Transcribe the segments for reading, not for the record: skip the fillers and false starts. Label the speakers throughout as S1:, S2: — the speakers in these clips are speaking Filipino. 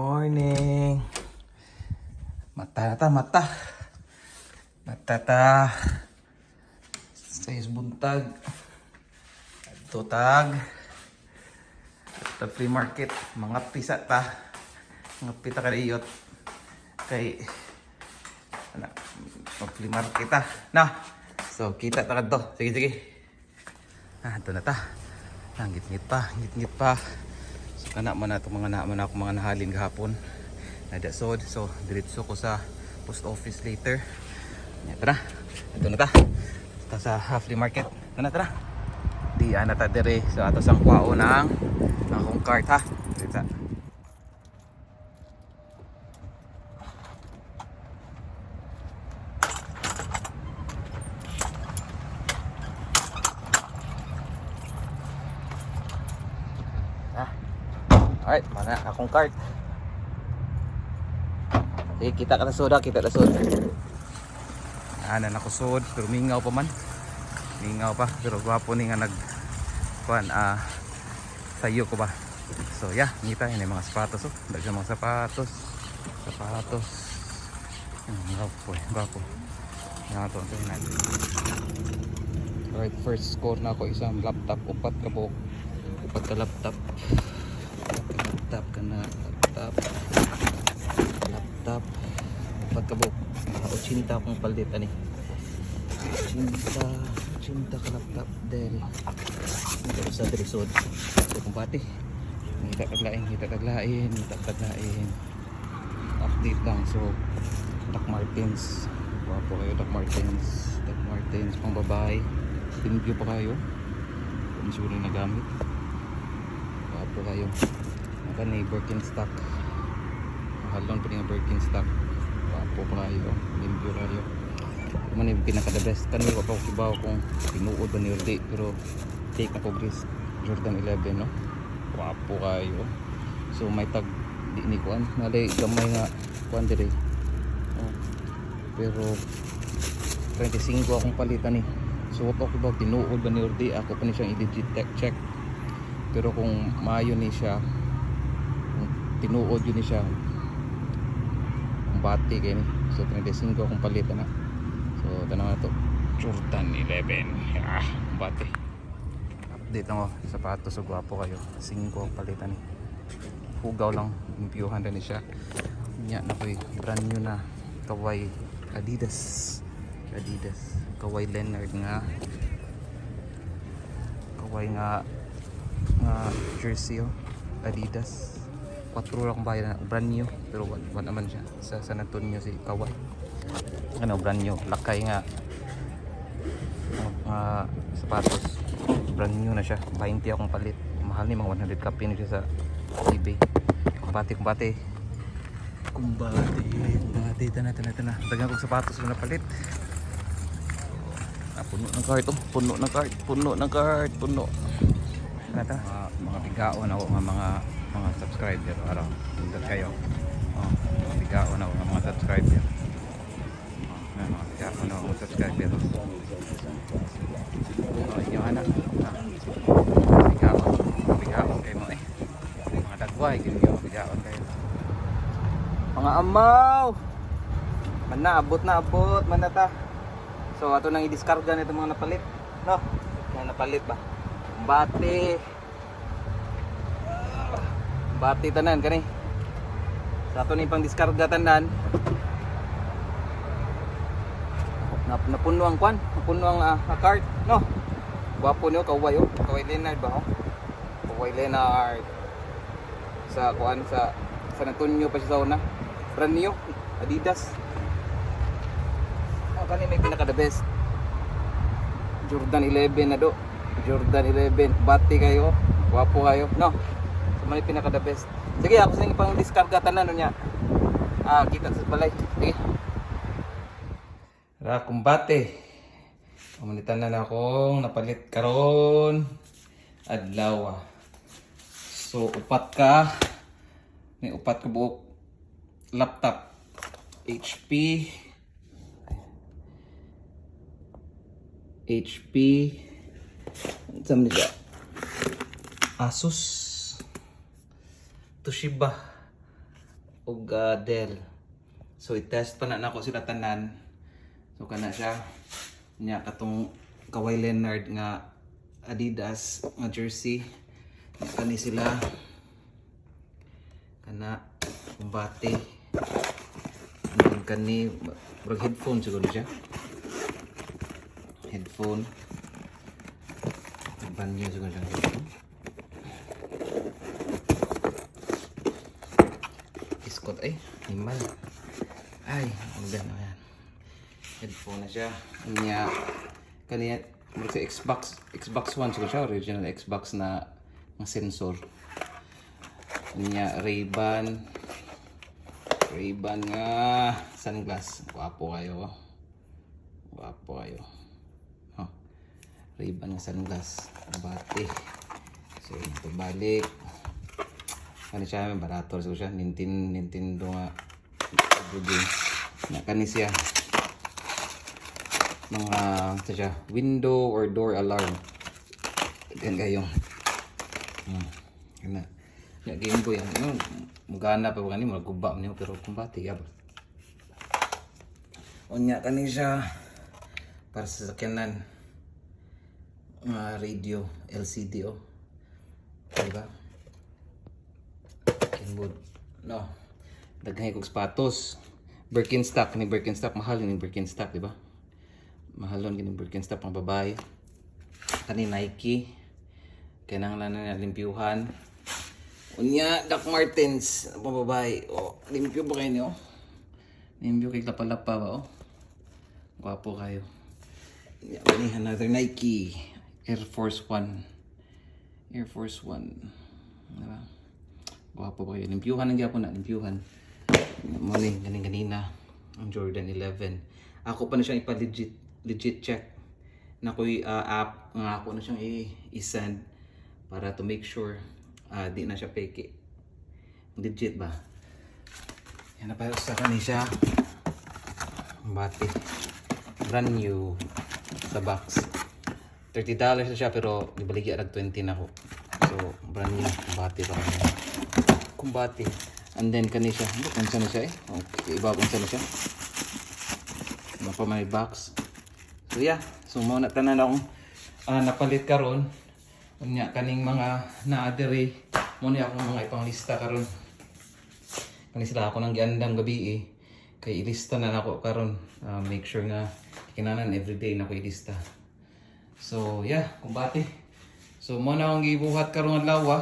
S1: Morning. Mata ta, mata. Mata ta. Sayos buntag. Tutag. Sa flea market. Mga pisa ta. Mga pita ka iyot. Kay flea market ta. Na. So kita ta kadto. Sige sige. Ito na ta. Ngit-ngit pa, ngit-ngit pa. So kana man ato mga ako mga nahalin gahapon. Nadasod. So diretso ko sa post office later. Tara. Ito na ta. Ta sa flea market. Tara. Di ana ta dire sa ato sang kwao ng akong cart ha. Dito. Alright, mana akong cart. Sige, kita ka na soda, kita na soda. Anan ako sod, pero mingaw pa man. Mingaw pa, pero gwapo ni nga sayo ko ba. So yeah, ngita yun yung mga sapatos. Oh. Dagang mga sapatos. Gwapo eh, gwapo. Yan ito, natin. Alright, first score na ako isang laptop, upat ka po. Upat ka laptop. Laptop pagkabuk 80 akong palit ani 80 ka laptop dere ito sa dresod ito kung pati ngita taglain update lang. So Doc Martens, wapo kayo. Doc Martens pang babae, pinview pa kayo kung sure na gamit, wapo kayo. Maka ni Birkenstock, mahalon pa rin ang Birkenstock, wapo pa kayo, limpyo kayo. Ito man yung pinaka the best. Kanil ko pa kibaw kung pinuod ba ni Ordi, pero take na ko Gris Jordan 11 no, wapo kayo. So may tag di ni kuan, nalay gamay nga kuan dire. Pero 25 akong palitan ni. So wapo kibaw tinuod ba ni Ordi, ako pa ni siyang i-legit check. Pero kung maayo ni siya, tinuod yun siya ang bati kayo ni. So 35 akong palitan na. So tanong na to Jordan 11 bati. Update lang ako sapatos. So gwapo kayo, 5 akong palitan ni. Hugaw lang, impyuhan na ni siya. Nya na ko'y brand new na Kawhi Adidas Kawhi Leonard nga Kawhi nga jersey Adidas. 4 lang bayan, brand new, pero wala naman siya sa San Antonio si Kawhi. Ano, brand new, lakay nga sapatos, brand new na siya. 20 akong palit, mahal ni mga 100 copy na siya sa eBay. Kumbati tanah dagang kong sapatos na palit. Puno ng cart. Nata mga bigaon ako nga mga subscriber araw pindot kayo. Mga bigaon ako nga mga subscriber. Mga bigaon ako mga subscriber. Inyo anak. Bigaon kayo mo eh. Mga dagway ganyan mga bigaon kayo. Mga amaw. Abot man na ta. So ato nang i-discarga nito mga napalit, no? Mga napalit ba? Bati tanan kani. Sa ato ni pang diskarga tanan. Napuno ang kwan, napuno ang cart, no? Gwapo niyo Kawhi oh. Kawhi Leonard ba oh? Kawhi Leonard. Sa kwan sa San Antonio pa siya sa una. Brand new Adidas. Kani may pinaka the best. Jordan 11 na do. Jordan 11, bati kayo, wapo kayo, no? So may pinaka the best. Sige, ako sa inyo pang diskarga tanan niya. Kita sa balay. Sige. Ra kumbate. Pamunitan na akong napalit karon adlaw. So upat ka. May upat ka buok laptop HP sama ni Asus, Toshiba, ug Dell. So i-test pa na nako sila tanan. So kana siya nya katong Kawhi Leonard nga Adidas nga jersey. Kani sila kana kumbate. And kani murag headphone siguro siya. Headphone. Banyo siguro siya headphone. Iskot ay himal. Ay, maganda na yan. Headphone na siya. Kanya kaniya murag sa Xbox One siguro siya, original Xbox na sensor. Kanya Ray-Ban nga sunglass. Wapo kayo. Wapo kayo. Huh. Ray-Ban nga sunglass. Bati. So ito balik. Kani siya barato siguro siya. Nintendo nga games. Na kani siya mga siya window or door alarm. Yan kayo. Kana. Ya Game Boy ano mugana pa kani magkuba niyo pero kumbati ya. Unya kani siya para sa sakyanan. Radio LCD oh. Diba? Kenwood. No. Daghan kog sapatos. Birkenstock ni Birkenstock mahal ni Birkenstock, di ba? Mahalon gini Birkenstock pang babae. Kani Nike. Kinahanglan na limpyuhan. Unya Doc Martens pang babae. Oh, limpyo ba kayo niyo? Limpyo kay lapalapa ba oh? Gwapo kayo. Ini another Nike Air Force One. Air Force One. Diba? Gwapo ba kayo? Limpyuhan ang gyapon na, limpyuhan. Morning, ganina ang Jordan 11. Ako pa na siyang legit check na ko'y app nga ako na siyang i-send para to make sure di na siya fake. Legit ba? Yan na pa sa kanin siya. Bati. Brand new sa box. $30 na siya pero ibaligya nag 20 na ako. So brand new bati pa kanya. Kumbati. And then kani siya, kunsa na siya okay, iba kunsa na siya. Ano pa may box. So yeah, so mo na tanan akong napalit karon. Unya kaning mga naadiri mo ni akong mga ipanglista karon. Kani sila ako nang giandam gabi kay ilista na nako karon. Make sure nga kinanan everyday na ko ilista. So yeah, kumbati. So mo na akong gibuhat karon adlaw.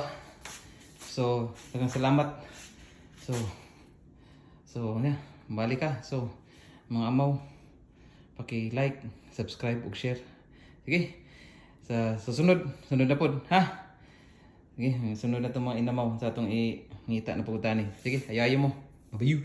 S1: So daghang salamat. So yeah, balik ka. So mga amaw, paki-like, subscribe ug share. Sige. Sa sunod na pod, ha? Sige, sunod na 'tong mga inamaw sa atong ngita na pagutani. Sige, hayayo mo. Mabayu.